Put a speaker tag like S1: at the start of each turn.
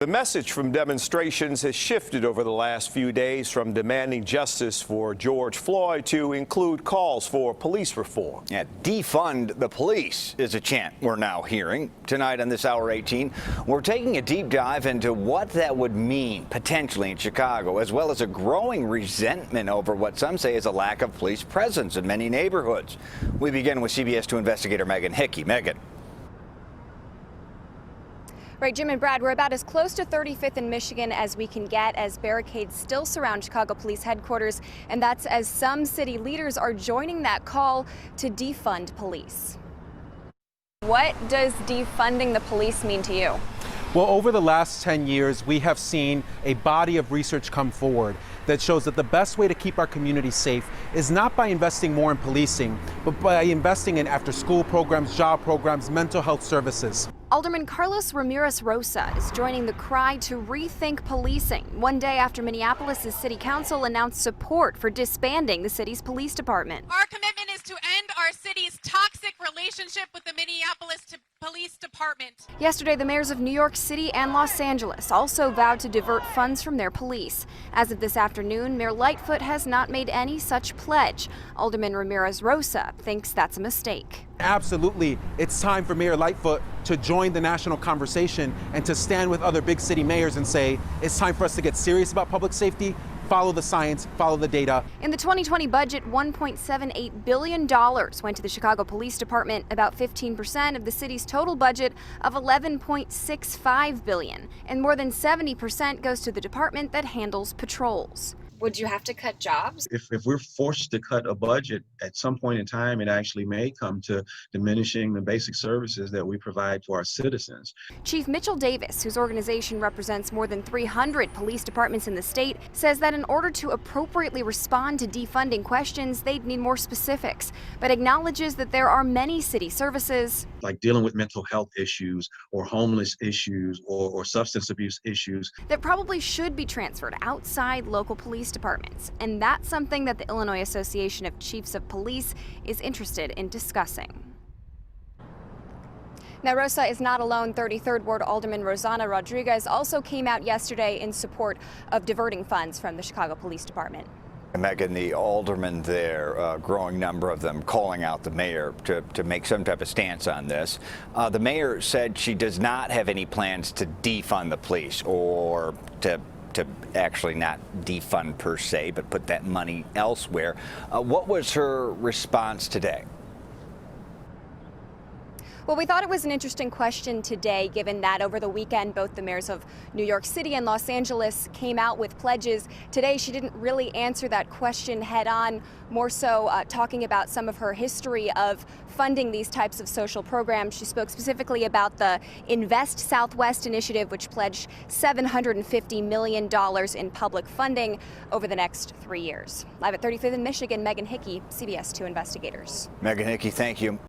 S1: The message from demonstrations has shifted over the last few days from demanding justice for George Floyd to include calls for police reform.
S2: Yeah, defund the police is a chant we're now hearing. Tonight on this Hour 18, we're taking a deep dive into what that would mean potentially in Chicago, as well as a growing resentment over what some say is a lack of police presence in many neighborhoods. We begin with CBS 2 investigator Megan Hickey. Megan.
S3: Right, Jim and Brad, we're about as close to 35th in Michigan as we can get as barricades still surround Chicago Police headquarters, and that's as some city leaders are joining that call to defund police. What does defunding the police mean to you?
S4: Well, over the last 10 years, we have seen a body of research come forward that shows that the best way to keep our community safe is not by investing more in policing, but by investing in after-school programs, job programs, mental health services.
S3: Alderman Carlos Ramirez-Rosa is joining the cry to rethink policing, one day after Minneapolis' city council announced support for disbanding the city's police department.
S5: Our commitment is to end our city's toxic relationship with the Minneapolis Police Department.
S3: Yesterday, the mayors of New York City and Los Angeles also vowed to divert funds from their police. As of this afternoon, Mayor Lightfoot has not made any such pledge. Alderman Ramirez-Rosa thinks that's a mistake.
S4: Absolutely. It's time for Mayor Lightfoot to join the national conversation and to stand with other big city mayors and say, it's time for us to get serious about public safety, follow the science, follow the data.
S3: In the 2020 budget, $1.78 billion went to the Chicago Police Department, about 15% of the city's total budget of $11.65 billion. And more than 70% goes to the department that handles patrols. Would you have to cut jobs?
S6: If we're forced to cut a budget at some point in time, it actually may come to diminishing the basic services that we provide to our citizens.
S3: Chief Mitchell Davis, whose organization represents more than 300 police departments in the state, says that in order to appropriately respond to defunding questions, they'd need more specifics, but acknowledges that there are many city services
S6: like dealing with mental health issues or homeless issues or substance abuse issues
S3: that probably should be transferred outside local police departments. And that's something that the Illinois Association of Chiefs of Police is interested in discussing. Now, Rosa is not alone. 33rd Ward Alderman Rosanna Rodriguez also came out yesterday in support of diverting funds from the Chicago Police Department.
S2: Megan, the aldermen there, a growing number of them calling out the mayor to make some type of stance on this. The mayor said she does not have any plans to defund the police or to actually not defund per se, but put that money elsewhere. What was her response today?
S3: Well, we thought it was an interesting question today, given that over the weekend, both the mayors of New York City and Los Angeles came out with pledges. Today, she didn't really answer that question head on, more so talking about some of her history of funding these types of social programs. She spoke specifically about the Invest Southwest initiative, which pledged $750 million in public funding over the next 3 years. Live at 35th in Michigan, Megan Hickey, CBS 2 Investigators.
S2: Megan Hickey, thank you.